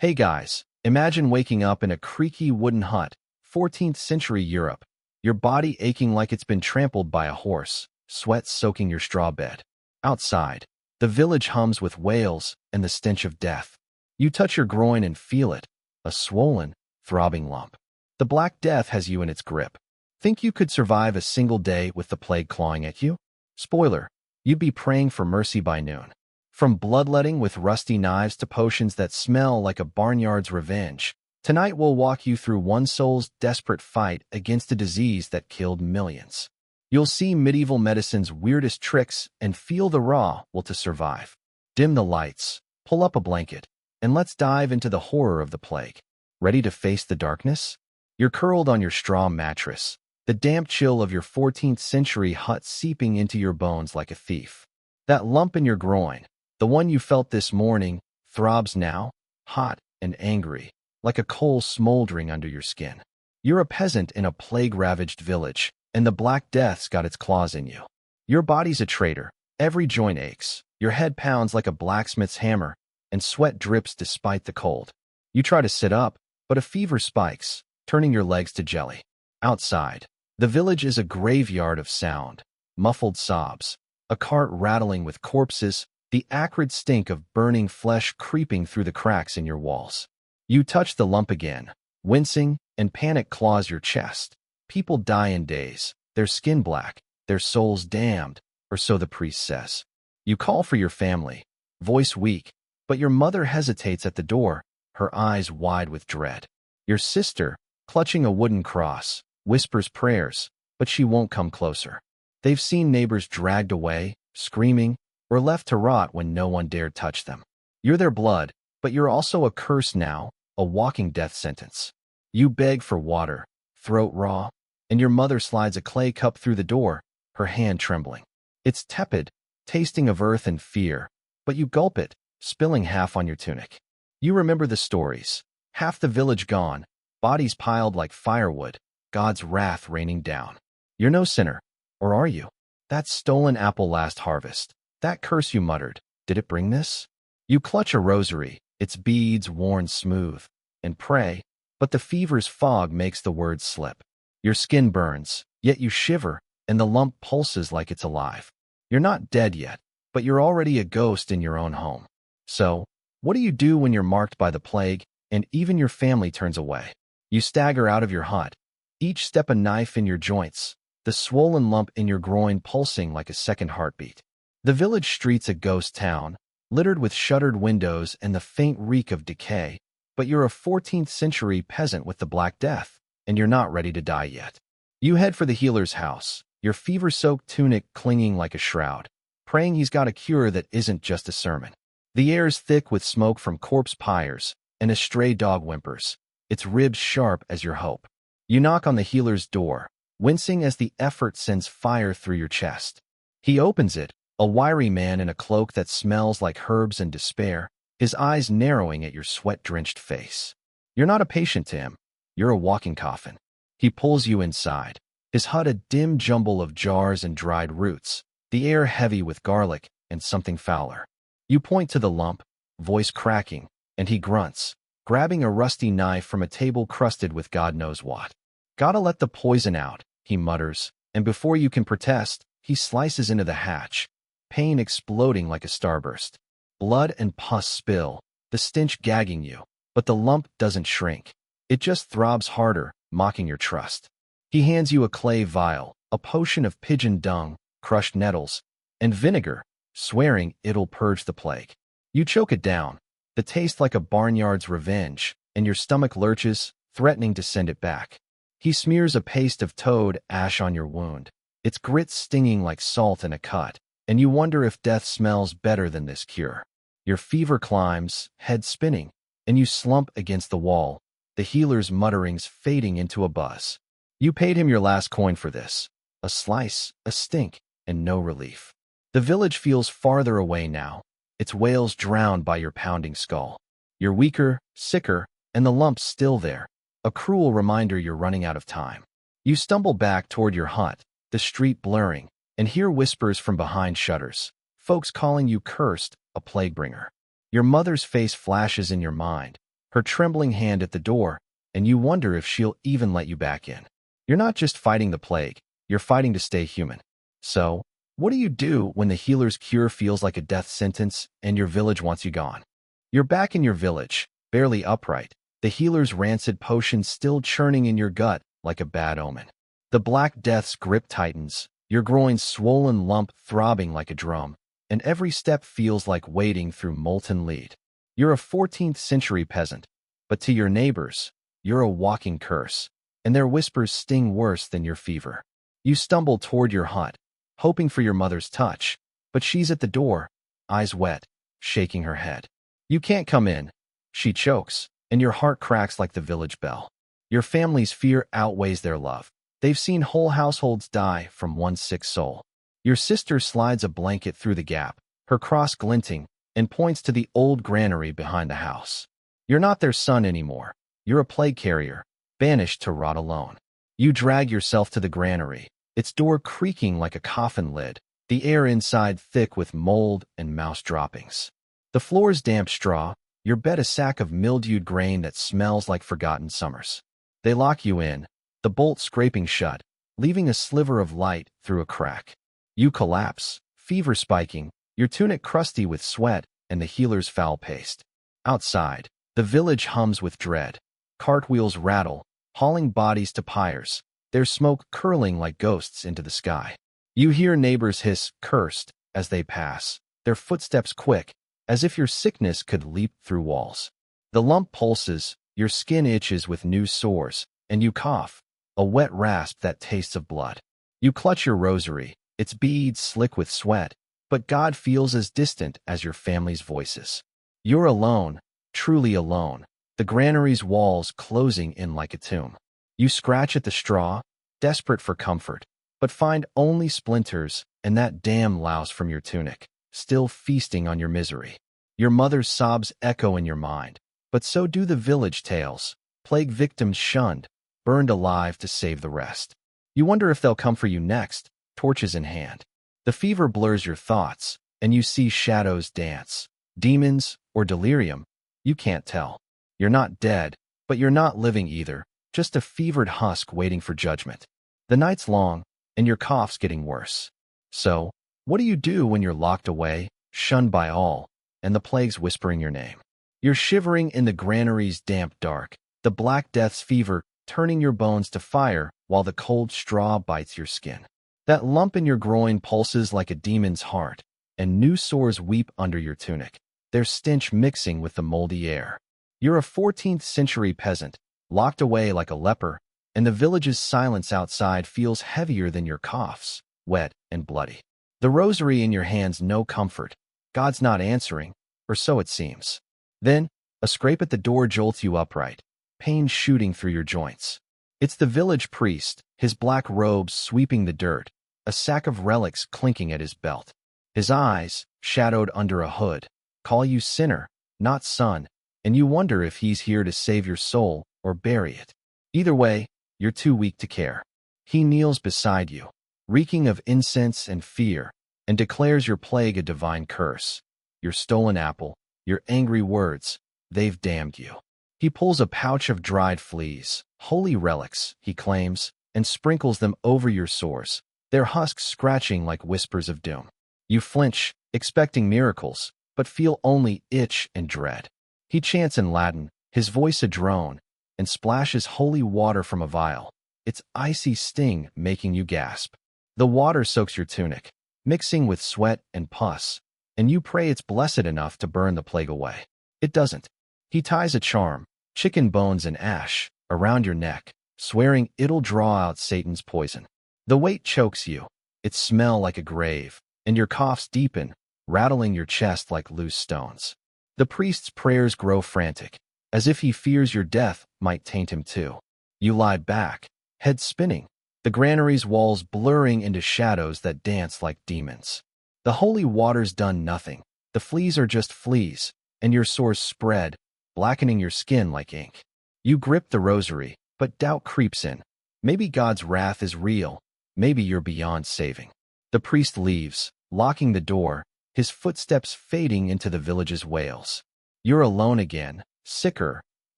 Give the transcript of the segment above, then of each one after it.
Hey guys, imagine waking up in a creaky wooden hut, 14th century Europe, your body aching like it's been trampled by a horse, sweat soaking your straw bed. Outside, the village hums with wails and the stench of death. You touch your groin and feel it, a swollen, throbbing lump. The Black Death has you in its grip. Think you could survive a single day with the plague clawing at you? Spoiler, you'd be praying for mercy by noon. From bloodletting with rusty knives to potions that smell like a barnyard's revenge, tonight we'll walk you through one soul's desperate fight against a disease that killed millions. You'll see medieval medicine's weirdest tricks and feel the raw will to survive. Dim the lights, pull up a blanket, and let's dive into the horror of the plague. Ready to face the darkness? You're curled on your straw mattress, the damp chill of your 14th century hut seeping into your bones like a thief. That lump in your groin, the one you felt this morning, throbs now, hot and angry, like a coal smoldering under your skin. You're a peasant in a plague-ravaged village, and the Black Death's got its claws in you. Your body's a traitor, every joint aches, your head pounds like a blacksmith's hammer, and sweat drips despite the cold. You try to sit up, but a fever spikes, turning your legs to jelly. Outside, the village is a graveyard of sound, muffled sobs, a cart rattling with corpses, the acrid stink of burning flesh creeping through the cracks in your walls. You touch the lump again, wincing, and panic claws your chest. People die in days, their skin black, their souls damned, or so the priest says. You call for your family, voice weak, but your mother hesitates at the door, her eyes wide with dread. Your sister, clutching a wooden cross, whispers prayers, but she won't come closer. They've seen neighbors dragged away, screaming, or left to rot when no one dared touch them. You're their blood, but you're also a curse now, a walking death sentence. You beg for water, throat raw, and your mother slides a clay cup through the door, her hand trembling. It's tepid, tasting of earth and fear, but you gulp it, spilling half on your tunic. You remember the stories, half the village gone, bodies piled like firewood, God's wrath raining down. You're no sinner, or are you? That stolen apple last harvest, that curse you muttered, did it bring this? You clutch a rosary, its beads worn smooth, and pray, but the fever's fog makes the words slip. Your skin burns, yet you shiver, and the lump pulses like it's alive. You're not dead yet, but you're already a ghost in your own home. So, what do you do when you're marked by the plague, and even your family turns away? You stagger out of your hut, each step a knife in your joints, the swollen lump in your groin pulsing like a second heartbeat. The village street's a ghost town, littered with shuttered windows and the faint reek of decay, but you're a 14th century peasant with the Black Death, and you're not ready to die yet. You head for the healer's house, your fever-soaked tunic clinging like a shroud, praying he's got a cure that isn't just a sermon. The air's thick with smoke from corpse pyres, and a stray dog whimpers, its ribs sharp as your hope. You knock on the healer's door, wincing as the effort sends fire through your chest. He opens it, a wiry man in a cloak that smells like herbs and despair, his eyes narrowing at your sweat-drenched face. You're not a patient to him. You're a walking coffin. He pulls you inside, his hut a dim jumble of jars and dried roots, the air heavy with garlic and something fouler. You point to the lump, voice cracking, and he grunts, grabbing a rusty knife from a table crusted with God knows what. Gotta let the poison out, he mutters, and before you can protest, he slices into the hatch, pain exploding like a starburst. Blood and pus spill, the stench gagging you, but the lump doesn't shrink. It just throbs harder, mocking your trust. He hands you a clay vial, a potion of pigeon dung, crushed nettles, and vinegar, swearing it'll purge the plague. You choke it down, the taste like a barnyard's revenge, and your stomach lurches, threatening to send it back. He smears a paste of toad ash on your wound, its grit stinging like salt in a cut, and you wonder if death smells better than this cure. Your fever climbs, head spinning, and you slump against the wall, the healer's mutterings fading into a buzz. You paid him your last coin for this. A slice, a stink, and no relief. The village feels farther away now, its wails drowned by your pounding skull. You're weaker, sicker, and the lump's still there, a cruel reminder you're running out of time. You stumble back toward your hut, the street blurring, and hear whispers from behind shutters, folks calling you cursed, a plague bringer. Your mother's face flashes in your mind, her trembling hand at the door, and you wonder if she'll even let you back in. You're not just fighting the plague, you're fighting to stay human. So, what do you do when the healer's cure feels like a death sentence and your village wants you gone? You're back in your village, barely upright, the healer's rancid potion still churning in your gut like a bad omen. The Black Death's grip tightens, your groin's swollen lump throbbing like a drum, and every step feels like wading through molten lead. You're a 14th century peasant, but to your neighbors, you're a walking curse, and their whispers sting worse than your fever. You stumble toward your hut, hoping for your mother's touch, but she's at the door, eyes wet, shaking her head. You can't come in. She chokes, and your heart cracks like the village bell. Your family's fear outweighs their love. They've seen whole households die from one sick soul. Your sister slides a blanket through the gap, her cross glinting, and points to the old granary behind the house. You're not their son anymore. You're a plague carrier, banished to rot alone. You drag yourself to the granary, its door creaking like a coffin lid, the air inside thick with mold and mouse droppings. The floor's damp straw, your bed a sack of mildewed grain that smells like forgotten summers. They lock you in, the bolt scraping shut, leaving a sliver of light through a crack. You collapse, fever spiking, your tunic crusty with sweat and the healer's foul paste. Outside, the village hums with dread. Cartwheels rattle, hauling bodies to pyres, their smoke curling like ghosts into the sky. You hear neighbors hiss, cursed, as they pass, their footsteps quick, as if your sickness could leap through walls. The lump pulses, your skin itches with new sores, and you cough, a wet rasp that tastes of blood. You clutch your rosary, its beads slick with sweat, but God feels as distant as your family's voices. You're alone, truly alone, the granary's walls closing in like a tomb. You scratch at the straw, desperate for comfort, but find only splinters and that damn louse from your tunic, still feasting on your misery. Your mother's sobs echo in your mind, but so do the village tales, plague victims shunned, burned alive to save the rest. You wonder if they'll come for you next, torches in hand. The fever blurs your thoughts, and you see shadows dance. Demons or delirium, you can't tell. You're not dead, but you're not living either, just a fevered husk waiting for judgment. The night's long, and your cough's getting worse. So, what do you do when you're locked away, shunned by all, and the plague's whispering your name? You're shivering in the granary's damp dark, the Black Death's fever turning your bones to fire while the cold straw bites your skin. That lump in your groin pulses like a demon's heart, and new sores weep under your tunic, their stench mixing with the moldy air. You're a 14th century peasant, locked away like a leper, and the village's silence outside feels heavier than your coughs, wet and bloody. The rosary in your hands no comfort. God's not answering, or so it seems. Then, a scrape at the door jolts you upright, pain shooting through your joints. It's the village priest, his black robes sweeping the dirt, a sack of relics clinking at his belt. His eyes, shadowed under a hood, call you sinner, not son, and you wonder if he's here to save your soul or bury it. Either way, you're too weak to care. He kneels beside you, reeking of incense and fear, and declares your plague a divine curse. Your stolen apple, your angry words, they've damned you. He pulls a pouch of dried fleas, holy relics, he claims, and sprinkles them over your sores, their husks scratching like whispers of doom. You flinch, expecting miracles, but feel only itch and dread. He chants in Latin, his voice a drone, and splashes holy water from a vial, its icy sting making you gasp. The water soaks your tunic, mixing with sweat and pus, and you pray it's blessed enough to burn the plague away. It doesn't. He ties a charm, chicken bones and ash, around your neck, swearing it'll draw out Satan's poison. The weight chokes you, its smell like a grave, and your coughs deepen, rattling your chest like loose stones. The priest's prayers grow frantic, as if he fears your death might taint him too. You lie back, head spinning, the granary's walls blurring into shadows that dance like demons. The holy water's done nothing, the fleas are just fleas, and your sores spread, blackening your skin like ink. You grip the rosary, but doubt creeps in. Maybe God's wrath is real, maybe you're beyond saving. The priest leaves, locking the door, his footsteps fading into the village's wails. You're alone again, sicker,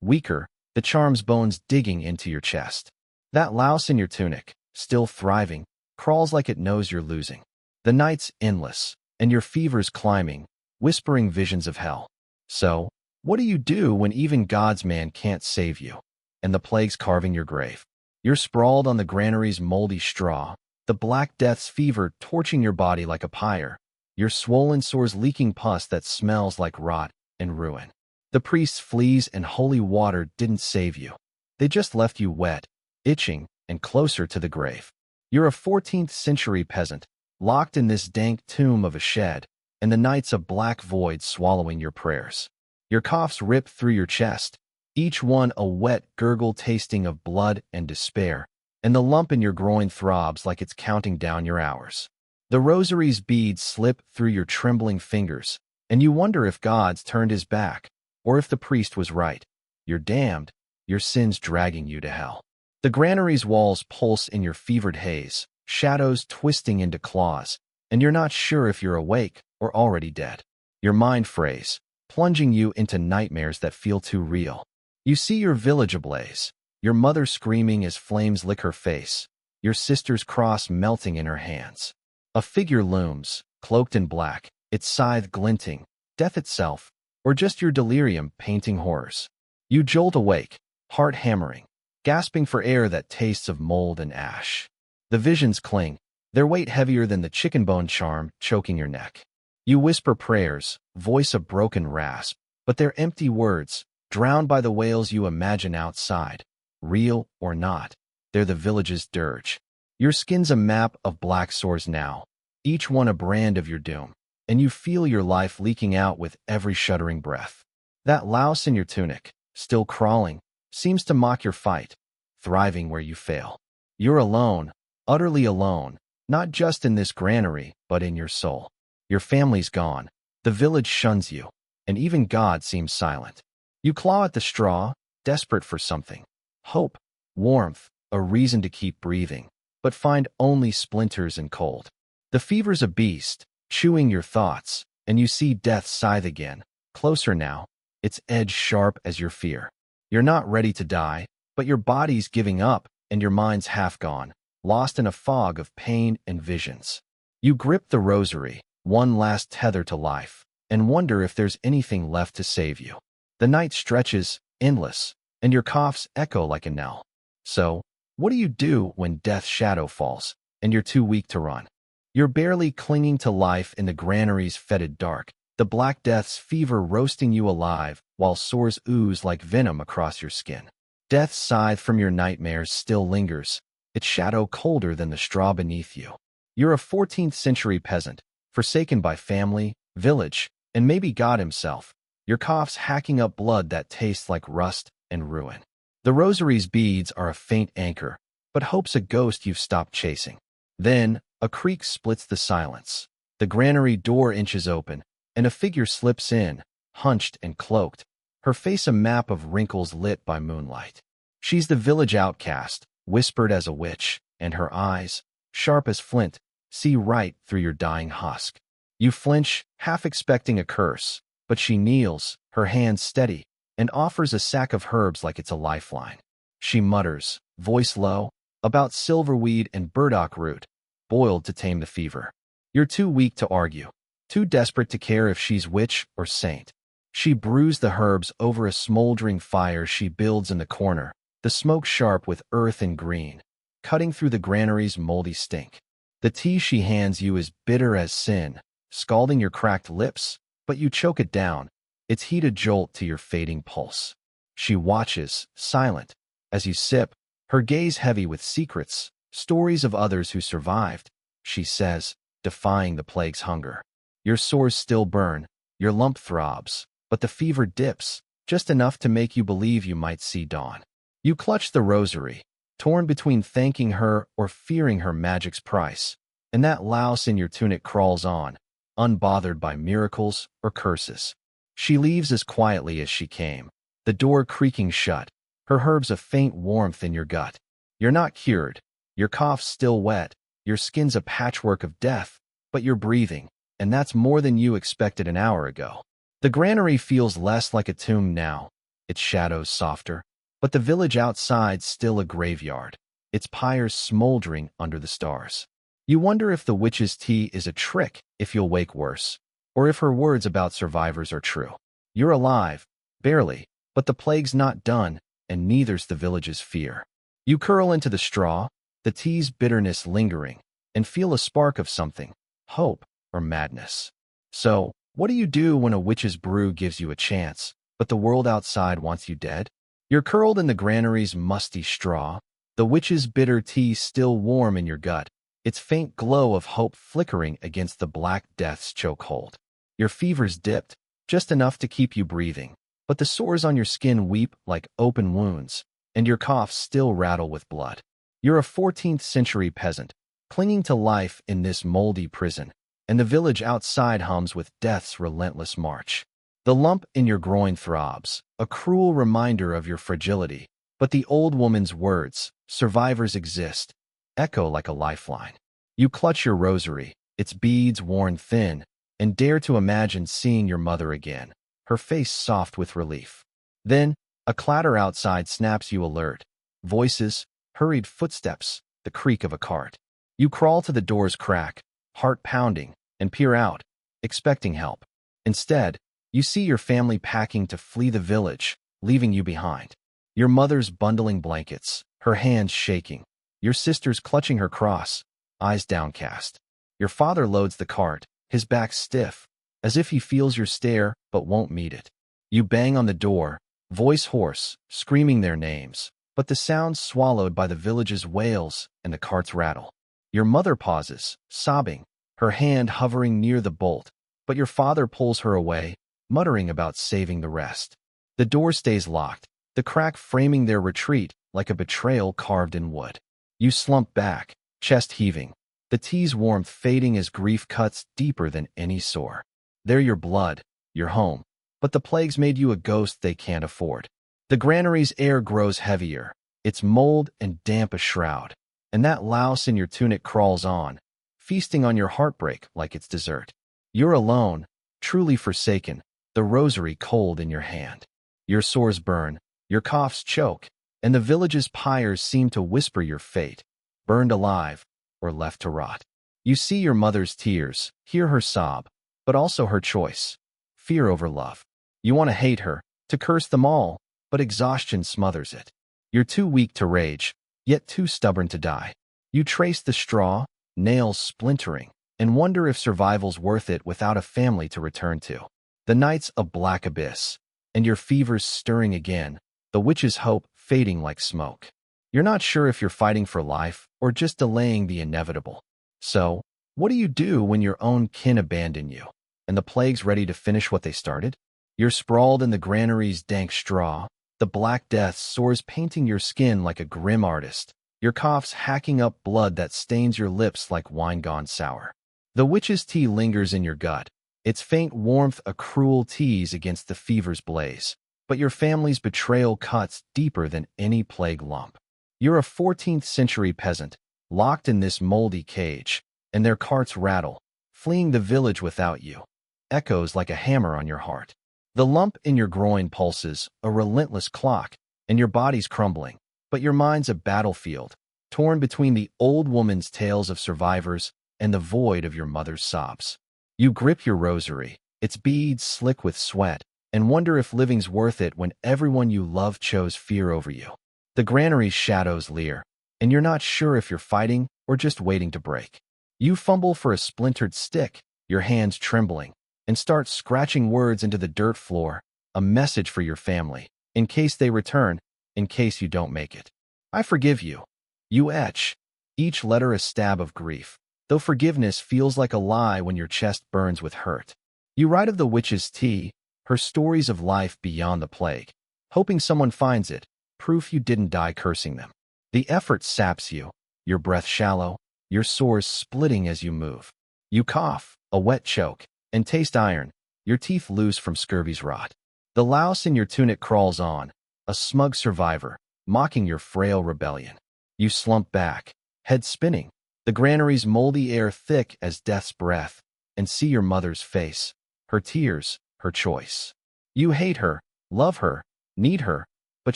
Weaker, the charm's bones digging into your chest. That louse in your tunic, still thriving, crawls like it knows you're losing. The night's endless, and your fever's climbing, whispering visions of hell. So, what do you do when even God's man can't save you, and the plague's carving your grave? You're sprawled on the granary's moldy straw, the Black Death's fever torching your body like a pyre, your swollen sores leaking pus that smells like rot and ruin. The priest's fleas and holy water didn't save you. They just left you wet, itching, and closer to the grave. You're a 14th century peasant, locked in this dank tomb of a shed, and the night's a black void swallowing your prayers. Your coughs rip through your chest, each one a wet gurgle tasting of blood and despair, and the lump in your groin throbs like it's counting down your hours. The rosary's beads slip through your trembling fingers, and you wonder if God's turned his back, or if the priest was right. You're damned, your sins dragging you to hell. The granary's walls pulse in your fevered haze, shadows twisting into claws, and you're not sure if you're awake or already dead. Your mind frays, plunging you into nightmares that feel too real. You see your village ablaze, your mother screaming as flames lick her face, your sister's cross melting in her hands. A figure looms, cloaked in black, its scythe glinting, death itself, or just your delirium painting horrors. You jolt awake, heart hammering, gasping for air that tastes of mold and ash. The visions cling, their weight heavier than the chicken bone charm choking your neck. You whisper prayers, voice a broken rasp, but they're empty words, drowned by the wails you imagine outside. Real or not, they're the village's dirge. Your skin's a map of black sores now, each one a brand of your doom, and you feel your life leaking out with every shuddering breath. That louse in your tunic, still crawling, seems to mock your fight, thriving where you fail. You're alone, utterly alone, not just in this granary, but in your soul. Your family's gone, the village shuns you, and even God seems silent. You claw at the straw, desperate for something. Hope, warmth, a reason to keep breathing, but find only splinters and cold. The fever's a beast, chewing your thoughts, and you see death's scythe again, closer now, its edge sharp as your fear. You're not ready to die, but your body's giving up, and your mind's half gone, lost in a fog of pain and visions. You grip the rosary, one last tether to life, and wonder if there's anything left to save you. The night stretches, endless, and your coughs echo like a knell. So, what do you do when death's shadow falls, and you're too weak to run? You're barely clinging to life in the granary's fetid dark, the Black Death's fever roasting you alive, while sores ooze like venom across your skin. Death's scythe from your nightmares still lingers, its shadow colder than the straw beneath you. You're a 14th century peasant, forsaken by family, village, and maybe God himself, your coughs hacking up blood that tastes like rust and ruin. The rosary's beads are a faint anchor, but hope's a ghost you've stopped chasing. Then, a creak splits the silence. The granary door inches open, and a figure slips in, hunched and cloaked, her face a map of wrinkles lit by moonlight. She's the village outcast, whispered as a witch, and her eyes, sharp as flint, see right through your dying husk. You flinch, half expecting a curse, but she kneels, her hands steady, and offers a sack of herbs like it's a lifeline. She mutters, voice low, about silverweed and burdock root, boiled to tame the fever. You're too weak to argue, too desperate to care if she's witch or saint. She brews the herbs over a smoldering fire she builds in the corner, the smoke sharp with earth and green, cutting through the granary's moldy stink. The tea she hands you is bitter as sin, scalding your cracked lips, but you choke it down, its heat a jolt to your fading pulse. She watches, silent, as you sip, her gaze heavy with secrets, stories of others who survived, she says, defying the plague's hunger. Your sores still burn, your lump throbs, but the fever dips, just enough to make you believe you might see dawn. You clutch the rosary, torn between thanking her or fearing her magic's price, and that louse in your tunic crawls on, unbothered by miracles or curses. She leaves as quietly as she came, the door creaking shut, her herbs a faint warmth in your gut. You're not cured, your cough's still wet, your skin's a patchwork of death, but you're breathing, and that's more than you expected an hour ago. The granary feels less like a tomb now, its shadows softer, but the village outside's still a graveyard, its pyres smoldering under the stars. You wonder if the witch's tea is a trick, if you'll wake worse, or if her words about survivors are true. You're alive, barely, but the plague's not done, and neither's the village's fear. You curl into the straw, the tea's bitterness lingering, and feel a spark of something, hope or madness. So, what do you do when a witch's brew gives you a chance, but the world outside wants you dead? You're curled in the granary's musty straw, the witch's bitter tea still warm in your gut, its faint glow of hope flickering against the black death's chokehold. Your fever's dipped, just enough to keep you breathing, but the sores on your skin weep like open wounds, and your coughs still rattle with blood. You're a 14th century peasant, clinging to life in this moldy prison, and the village outside hums with death's relentless march. The lump in your groin throbs, a cruel reminder of your fragility, but the old woman's words, survivors exist, echo like a lifeline. You clutch your rosary, its beads worn thin, and dare to imagine seeing your mother again, her face soft with relief. Then, a clatter outside snaps you alert. Voices, hurried footsteps, the creak of a cart. You crawl to the door's crack, heart pounding, and peer out, expecting help. Instead, you see your family packing to flee the village, leaving you behind. Your mother's bundling blankets, her hands shaking. Your sister's clutching her cross, eyes downcast. Your father loads the cart, his back stiff, as if he feels your stare but won't meet it. You bang on the door, voice hoarse, screaming their names, but the sound's swallowed by the village's wails and the cart's rattle. Your mother pauses, sobbing, her hand hovering near the bolt, but your father pulls her away, muttering about saving the rest. The door stays locked, the crack framing their retreat like a betrayal carved in wood. You slump back, chest heaving, the tea's warmth fading as grief cuts deeper than any sore. They're your blood, your home, but the plague's made you a ghost they can't afford. The granary's air grows heavier, its mold and damp a shroud, and that louse in your tunic crawls on, feasting on your heartbreak like it's dessert. You're alone, truly forsaken, the rosary cold in your hand. Your sores burn, your coughs choke, and the village's pyres seem to whisper your fate, burned alive or left to rot. You see your mother's tears, hear her sob, but also her choice, fear over love. You want to hate her, to curse them all, but exhaustion smothers it. You're too weak to rage, yet too stubborn to die. You trace the straw, nails splintering, and wonder if survival's worth it without a family to return to. The night's a black abyss, and your fever's stirring again, the witch's hope fading like smoke. You're not sure if you're fighting for life or just delaying the inevitable. So, what do you do when your own kin abandon you, and the plague's ready to finish what they started? You're sprawled in the granary's dank straw, the black death sores painting your skin like a grim artist, your coughs hacking up blood that stains your lips like wine gone sour. The witch's tea lingers in your gut, its faint warmth a cruel tease against the fever's blaze, but your family's betrayal cuts deeper than any plague lump. You're a 14th century peasant, locked in this moldy cage, and their carts rattle, fleeing the village without you. Echoes like a hammer on your heart. The lump in your groin pulses, a relentless clock, and your body's crumbling, but your mind's a battlefield, torn between the old woman's tales of survivors and the void of your mother's sobs. You grip your rosary, its beads slick with sweat, and wonder if living's worth it when everyone you love chose fear over you. The granary's shadows leer, and you're not sure if you're fighting or just waiting to break. You fumble for a splintered stick, your hands trembling, and start scratching words into the dirt floor, a message for your family, in case they return, in case you don't make it. I forgive you. You etch, each letter a stab of grief, though forgiveness feels like a lie when your chest burns with hurt. You write of the witch's tea, her stories of life beyond the plague, hoping someone finds it, proof you didn't die cursing them. The effort saps you, your breath shallow, your sores splitting as you move. You cough, a wet choke, and taste iron, your teeth loose from scurvy's rot. The louse in your tunic crawls on, a smug survivor, mocking your frail rebellion. You slump back, head spinning, the granary's moldy air thick as death's breath, and see your mother's face, her tears, her choice. You hate her, love her, need her, but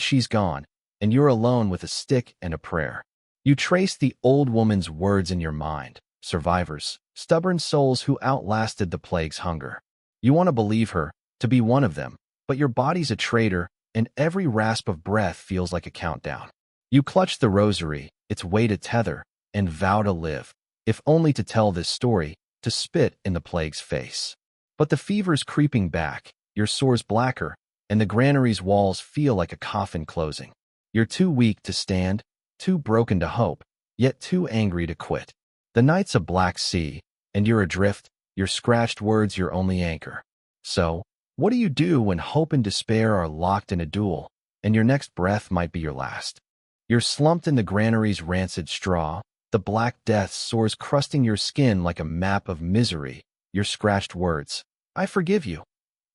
she's gone, and you're alone with a stick and a prayer. You trace the old woman's words in your mind, survivors, stubborn souls who outlasted the plague's hunger. You want to believe her, to be one of them, but your body's a traitor, and every rasp of breath feels like a countdown. You clutch the rosary, its way to tether, and vow to live, if only to tell this story, to spit in the plague's face. But the fever's creeping back, your sore's blacker, and the granary's walls feel like a coffin closing. You're too weak to stand, too broken to hope, yet too angry to quit. The night's a black sea, and you're adrift, your scratched words your only anchor. So, what do you do when hope and despair are locked in a duel, and your next breath might be your last? You're slumped in the granary's rancid straw, the black death sores crusting your skin like a map of misery, your scratched words, "I forgive you,"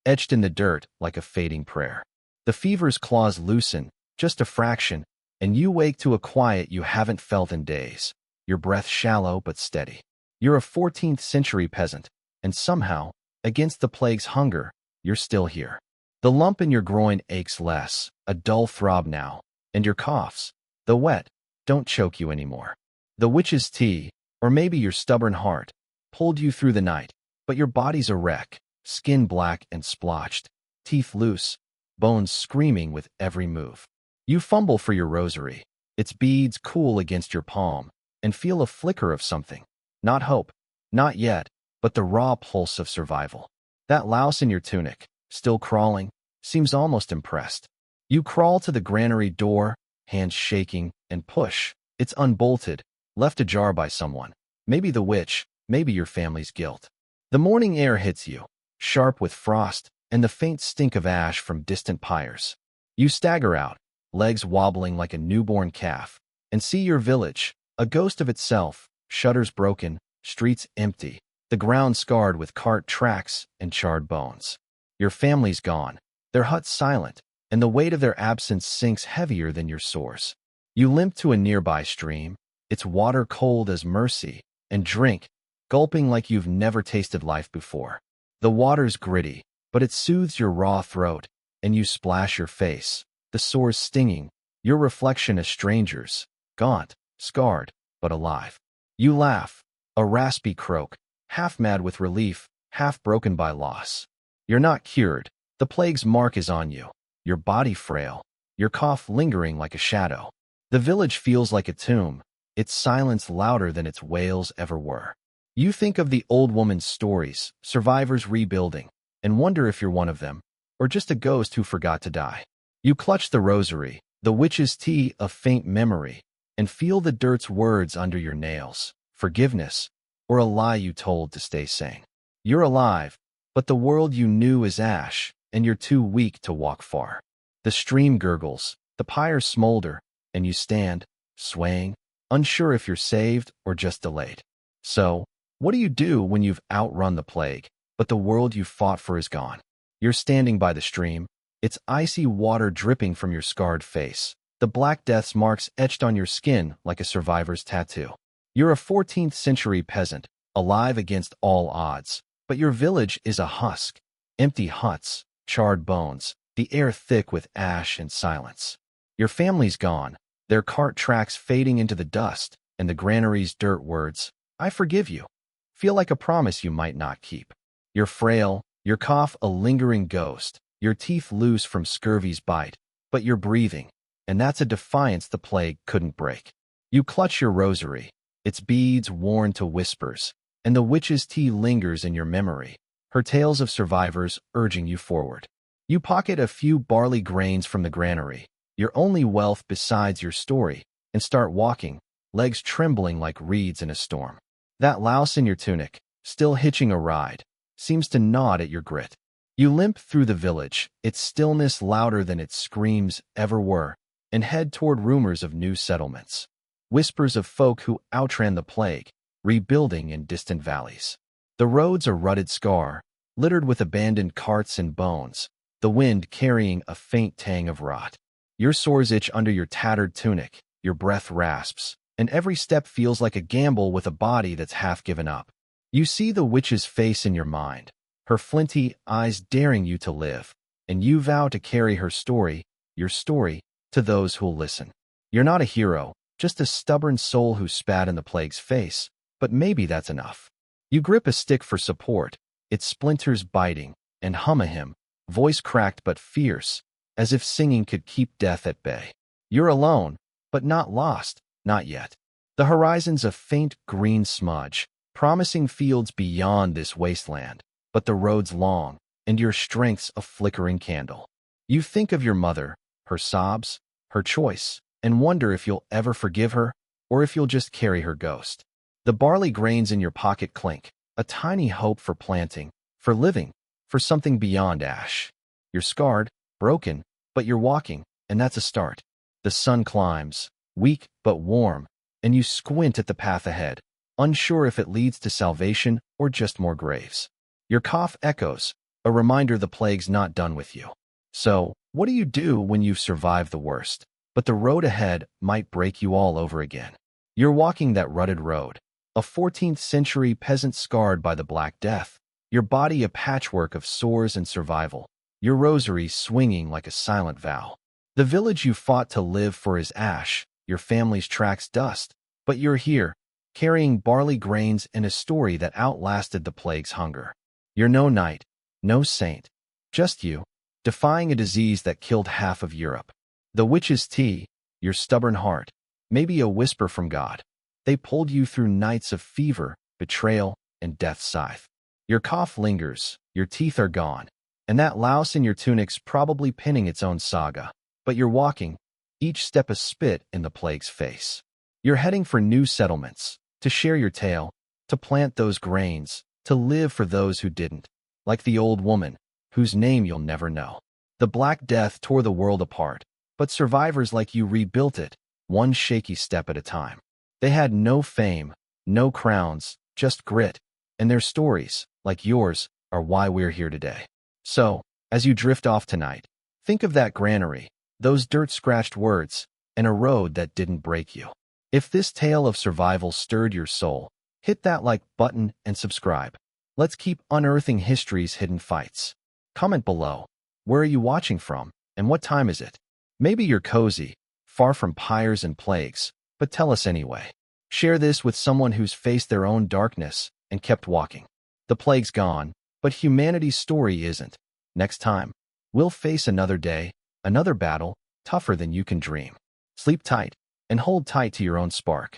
etched in the dirt like a fading prayer. The fever's claws loosen, just a fraction, and you wake to a quiet you haven't felt in days, your breath shallow but steady. You're a 14th century peasant, and somehow, against the plague's hunger, you're still here. The lump in your groin aches less, a dull throb now, and your coughs, though wet, don't choke you anymore. The witch's tea, or maybe your stubborn heart, pulled you through the night, but your body's a wreck, skin black and splotched, teeth loose, bones screaming with every move. You fumble for your rosary, its beads cool against your palm, and feel a flicker of something. Not hope, not yet, but the raw pulse of survival. That louse in your tunic, still crawling, seems almost impressed. You crawl to the granary door, hands shaking, and push. It's unbolted, left ajar by someone. Maybe the witch, maybe your family's guilt. The morning air hits you, sharp with frost, and the faint stink of ash from distant pyres. You stagger out, legs wobbling like a newborn calf, and see your village, a ghost of itself, shutters broken, streets empty, the ground scarred with cart tracks and charred bones. Your family's gone, their hut's silent, and the weight of their absence sinks heavier than your sores. You limp to a nearby stream, its water cold as mercy, and drink, gulping like you've never tasted life before. The water's gritty, but it soothes your raw throat, and you splash your face, the sores stinging, your reflection a stranger's, gaunt, scarred, but alive. You laugh, a raspy croak, half mad with relief, half broken by loss. You're not cured, the plague's mark is on you, your body frail, your cough lingering like a shadow. The village feels like a tomb, its silence louder than its wails ever were. You think of the old woman's stories, survivors rebuilding, and wonder if you're one of them, or just a ghost who forgot to die. You clutch the rosary, the witch's tea of faint memory, and feel the dirt's words under your nails, forgiveness, or a lie you told to stay sane. You're alive, but the world you knew is ash, and you're too weak to walk far. The stream gurgles, the pyres smolder, and you stand, swaying, unsure if you're saved or just delayed. So, what do you do when you've outrun the plague, but the world you fought for is gone? You're standing by the stream, its icy water dripping from your scarred face, the Black Death's marks etched on your skin like a survivor's tattoo. You're a 14th century peasant, alive against all odds, but your village is a husk, empty huts, charred bones, the air thick with ash and silence. Your family's gone, their cart tracks fading into the dust, and the granary's dirt words, "I forgive you," feel like a promise you might not keep. You're frail, your cough a lingering ghost, your teeth loose from scurvy's bite, but you're breathing, and that's a defiance the plague couldn't break. You clutch your rosary, its beads worn to whispers, and the witch's tea lingers in your memory, her tales of survivors urging you forward. You pocket a few barley grains from the granary, your only wealth besides your story, and start walking, legs trembling like reeds in a storm. That louse in your tunic, still hitching a ride, seems to nod at your grit. You limp through the village, its stillness louder than its screams ever were, and head toward rumors of new settlements. Whispers of folk who outran the plague, rebuilding in distant valleys. The roads are rutted scar, littered with abandoned carts and bones, the wind carrying a faint tang of rot. Your sores itch under your tattered tunic, your breath rasps, and every step feels like a gamble with a body that's half given up. You see the witch's face in your mind, her flinty eyes daring you to live, and you vow to carry her story, your story, to those who'll listen. You're not a hero, just a stubborn soul who spat in the plague's face, but maybe that's enough. You grip a stick for support, its splinters biting, and hum a hymn, voice cracked but fierce, as if singing could keep death at bay. You're alone, but not lost, not yet. The horizon's a faint green smudge, promising fields beyond this wasteland, but the road's long, and your strength's a flickering candle. You think of your mother, her sobs, her choice, and wonder if you'll ever forgive her, or if you'll just carry her ghost. The barley grains in your pocket clink, a tiny hope for planting, for living, for something beyond ash. You're scarred, broken, but you're walking, and that's a start. The sun climbs, weak but warm, and you squint at the path ahead, unsure if it leads to salvation or just more graves. Your cough echoes, a reminder the plague's not done with you. So, what do you do when you've survived the worst, but the road ahead might break you all over again? You're walking that rutted road, a 14th century peasant scarred by the Black Death, your body a patchwork of sores and survival, your rosary swinging like a silent vow. The village you fought to live for is ash, your family's tracks dust, but you're here, carrying barley grains and a story that outlasted the plague's hunger. You're no knight, no saint, just you, defying a disease that killed half of Europe. The witch's tea, your stubborn heart, maybe a whisper from God. They pulled you through nights of fever, betrayal, and death's scythe. Your cough lingers, your teeth are gone, and that louse in your tunic's probably pinning its own saga. But you're walking, each step a spit in the plague's face. You're heading for new settlements, to share your tale, to plant those grains, to live for those who didn't, like the old woman, whose name you'll never know. The Black Death tore the world apart, but survivors like you rebuilt it, one shaky step at a time. They had no fame, no crowns, just grit, and their stories, like yours, are why we're here today. So, as you drift off tonight, think of that granary, those dirt-scratched words, and a road that didn't break you. If this tale of survival stirred your soul, hit that like button and subscribe. Let's keep unearthing history's hidden fights. Comment below. Where are you watching from, and what time is it? Maybe you're cozy, far from pyres and plagues, but tell us anyway. Share this with someone who's faced their own darkness and kept walking. The plague's gone, but humanity's story isn't. Next time, we'll face another day, another battle, tougher than you can dream. Sleep tight, and hold tight to your own spark.